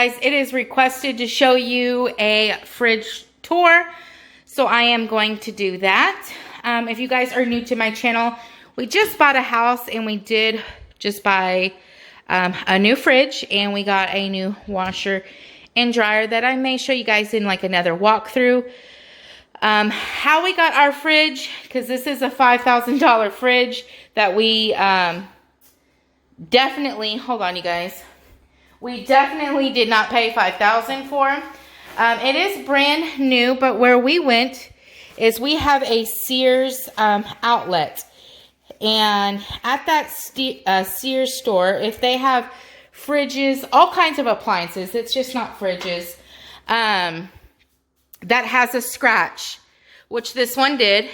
guys, it is requested to show you a fridge tour, so I am going to do that. If you guys are new to my channel, we just bought a house and we did just buy a new fridge, and we got a new washer and dryer that I may show you guys in like another walkthrough. How we got our fridge, because this is a $5,000 fridge that we definitely, hold on you guys, we definitely did not pay $5,000 for. It is brand new, but where we went is we have a Sears outlet. And at that Sears store, if they have fridges, all kinds of appliances, it's just not fridges, that has a scratch, which this one did.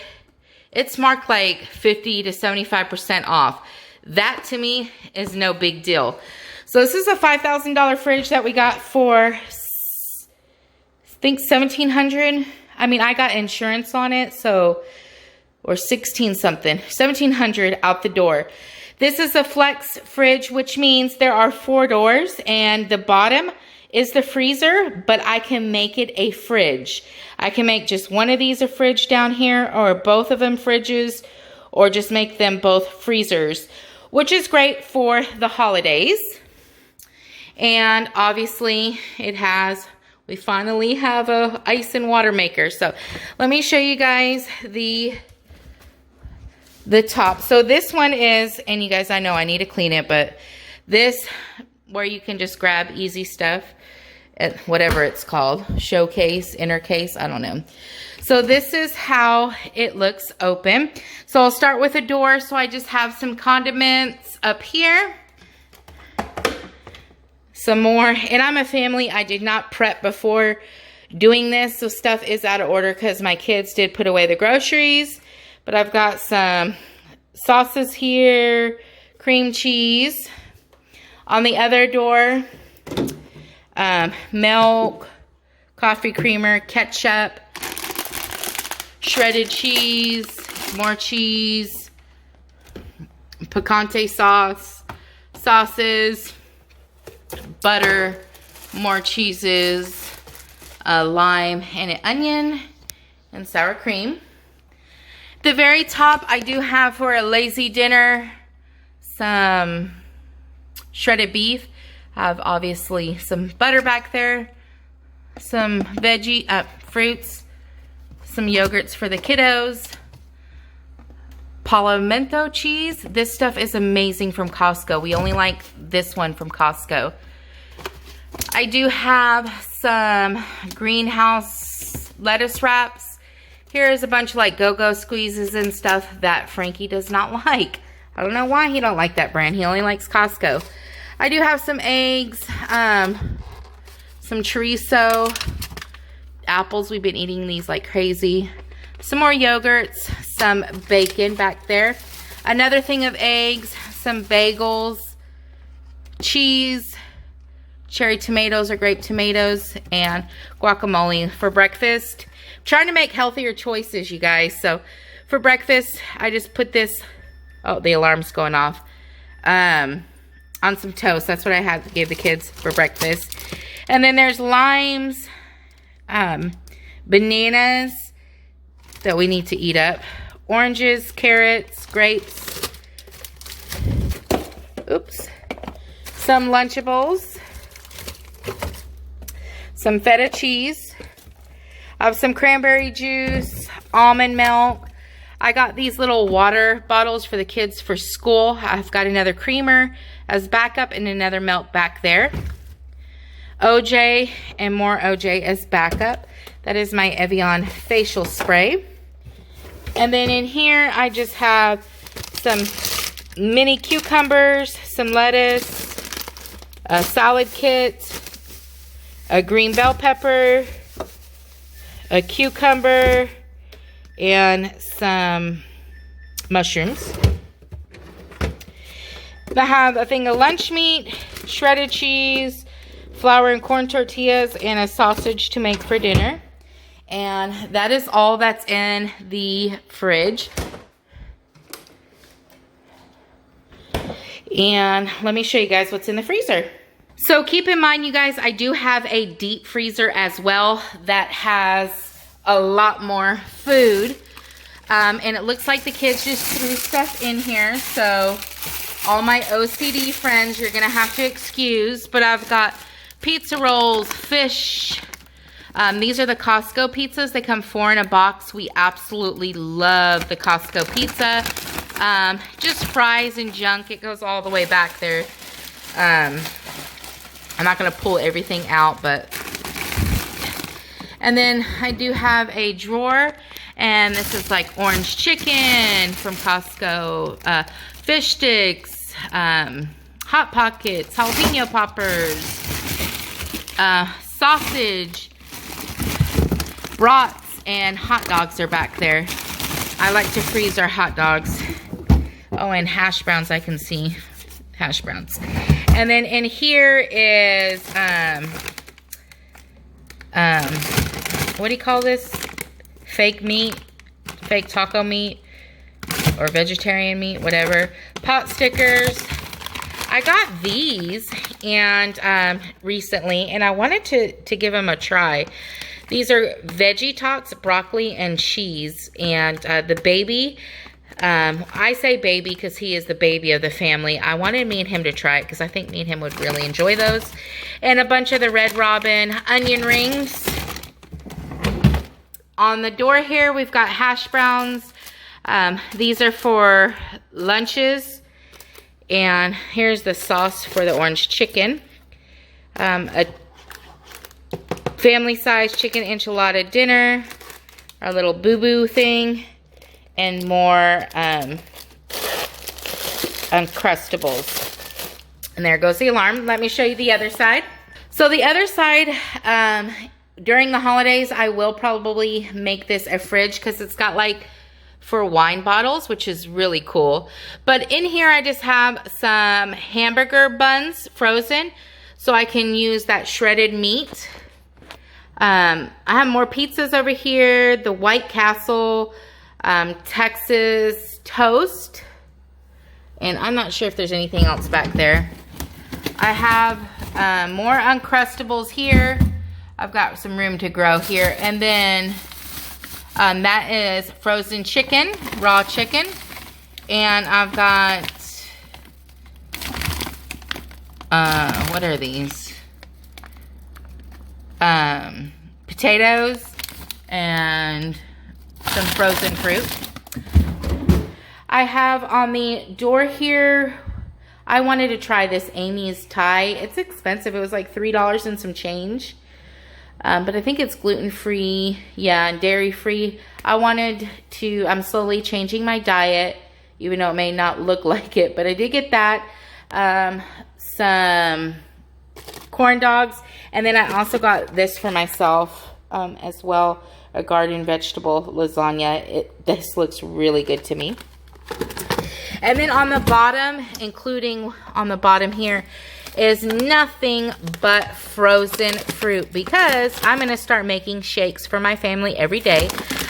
It's marked like 50 to 75% off. That to me is no big deal. So this is a $5,000 fridge that we got for, I think, $1,700. I mean, I got insurance on it, so, or 16 something, $1,700 out the door. This is a flex fridge, which means there are 4 doors, and the bottom is the freezer, but I can make it a fridge. I can make just one of these a fridge down here, or both of them fridges, or just make them both freezers, which is great for the holidays. And obviously it has, we finally have a ice and water maker. So let me show you guys the top. So this one is, and you guys, I know I need to clean it, but this, where you can just grab easy stuff, at whatever it's called, showcase, inner case, I don't know. So this is how it looks open. So I'll start with a door. So I just have some condiments up here. Some more, and I'm a family. I did not prep before doing this, so stuff is out of order because my kids did put away the groceries. But I've got some sauces here, cream cheese. On the other door, milk, coffee creamer, ketchup, shredded cheese, more cheese, picante sauce, sauces, butter, more cheeses, a lime and an onion, and sour cream. The very top, I do have for a lazy dinner some shredded beef. I have obviously some butter back there, some veggie fruits, some yogurts for the kiddos, Palomento cheese. This stuff is amazing from Costco. We only like this one from Costco. I do have some greenhouse lettuce wraps. Here's a bunch of like go-go squeezes and stuff that Frankie does not like. I don't know why he don't like that brand. He only likes Costco. I do have some eggs, some chorizo, apples. We've been eating these like crazy. Some more yogurts, some bacon back there. Another thing of eggs, some bagels, cheese, cherry tomatoes or grape tomatoes, and guacamole for breakfast. I'm trying to make healthier choices, you guys. So for breakfast, I just put this, oh, the alarm's going off, on some toast. That's what I had to give the kids for breakfast. And then there's limes, bananas that we need to eat up, oranges, carrots, grapes, oops, some Lunchables, some feta cheese. I have some cranberry juice, almond milk. I got these little water bottles for the kids for school. I've got another creamer as backup and another milk back there. OJ and more OJ as backup. That is my Evian facial spray. And then in here, I just have some mini cucumbers, some lettuce, a salad kit, a green bell pepper, a cucumber, and some mushrooms. I have a thing of lunch meat, shredded cheese, flour and corn tortillas, and a sausage to make for dinner. And that is all that's in the fridge. And let me show you guys what's in the freezer. So keep in mind, you guys, I do have a deep freezer as well that has a lot more food. And it looks like the kids just threw stuff in here. So all my OCD friends, you're going to have to excuse. But I've got pizza rolls, fish. These are the Costco pizzas. They come 4 in a box. We absolutely love the Costco pizza. Just fries and junk. It goes all the way back there. I'm not going to pull everything out, but... And then I do have a drawer, and this is like orange chicken from Costco, fish sticks, Hot Pockets, jalapeno poppers, sausage, brats, and hot dogs are back there. I like to freeze our hot dogs. Oh, and hash browns I can see. Hash browns. And then in here is, what do you call this? Fake meat, fake taco meat, or vegetarian meat, whatever. Pot stickers. I got these and recently, and I wanted to give them a try. These are Veggie Tots, broccoli and cheese, and the baby. I say baby because he is the baby of the family. I wanted me and him to try it because I think me and him would really enjoy those. And a bunch of the Red Robin onion rings. On the door here, we've got hash browns. These are for lunches. And here's the sauce for the orange chicken. A family size chicken enchilada dinner. Our little boo-boo thing. And more Uncrustables. And there goes the alarm. Let me show you the other side. So the other side, during the holidays, I will probably make this a fridge because it's got like for wine bottles, which is really cool. But in here, I just have some hamburger buns frozen so I can use that shredded meat. I have more pizzas over here. The White Castle Texas toast, and I'm not sure if there's anything else back there. I have more Uncrustables here. I've got some room to grow here, and then that is frozen chicken, raw chicken, and I've got what are these? Potatoes and some frozen fruit. I have on the door here, I wanted to try this Amy's Thai. It's expensive. It was like $3 and some change. But I think it's gluten-free, yeah, and dairy-free. I'm slowly changing my diet, even though it may not look like it. But I did get that. Some corn dogs. And then I also got this for myself as well. A garden vegetable lasagna. This looks really good to me. And then on the bottom, including on the bottom here, is nothing but frozen fruit because I'm going to start making shakes for my family every day.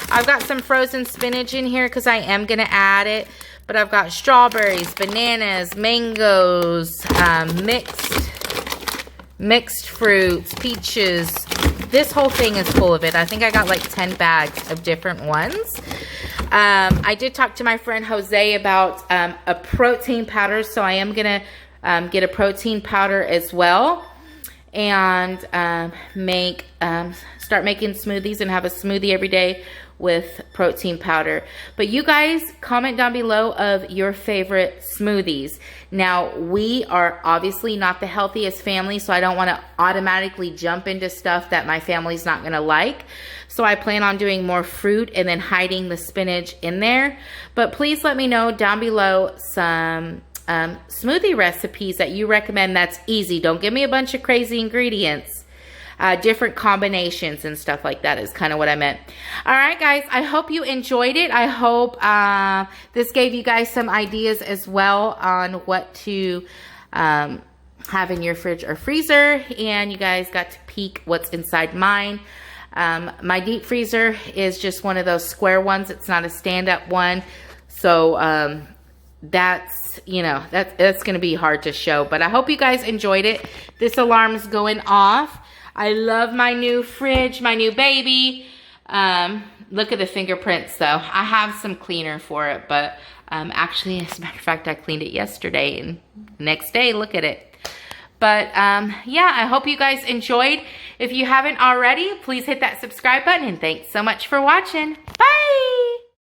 I've got some frozen spinach in here because I am going to add it. But I've got strawberries, bananas, mangoes, mixed fruits, peaches. This whole thing is full of it. I think I got like 10 bags of different ones. I did talk to my friend Jose about a protein powder, so I am going to get a protein powder as well and start making smoothies and have a smoothie every day with protein powder. But you guys comment down below of your favorite smoothies. Now, we are obviously not the healthiest family, so I don't want to automatically jump into stuff that my family's not going to like. So I plan on doing more fruit and then hiding the spinach in there. But please let me know down below some smoothie recipes that you recommend that's easy. Don't give me a bunch of crazy ingredients. Different combinations and stuff like that is kind of what I meant. All right, guys, I hope you enjoyed it. I hope this gave you guys some ideas as well on what to have in your fridge or freezer. And you guys got to peek what's inside mine. My deep freezer is just one of those square ones. It's not a stand-up one. So that's, you know, that's going to be hard to show. But I hope you guys enjoyed it. This alarm's going off. I love my new fridge, my new baby. Look at the fingerprints though. I have some cleaner for it, but actually, as a matter of fact, I cleaned it yesterday, and next day, look at it. But yeah, I hope you guys enjoyed. If you haven't already, please hit that subscribe button, and thanks so much for watching. Bye!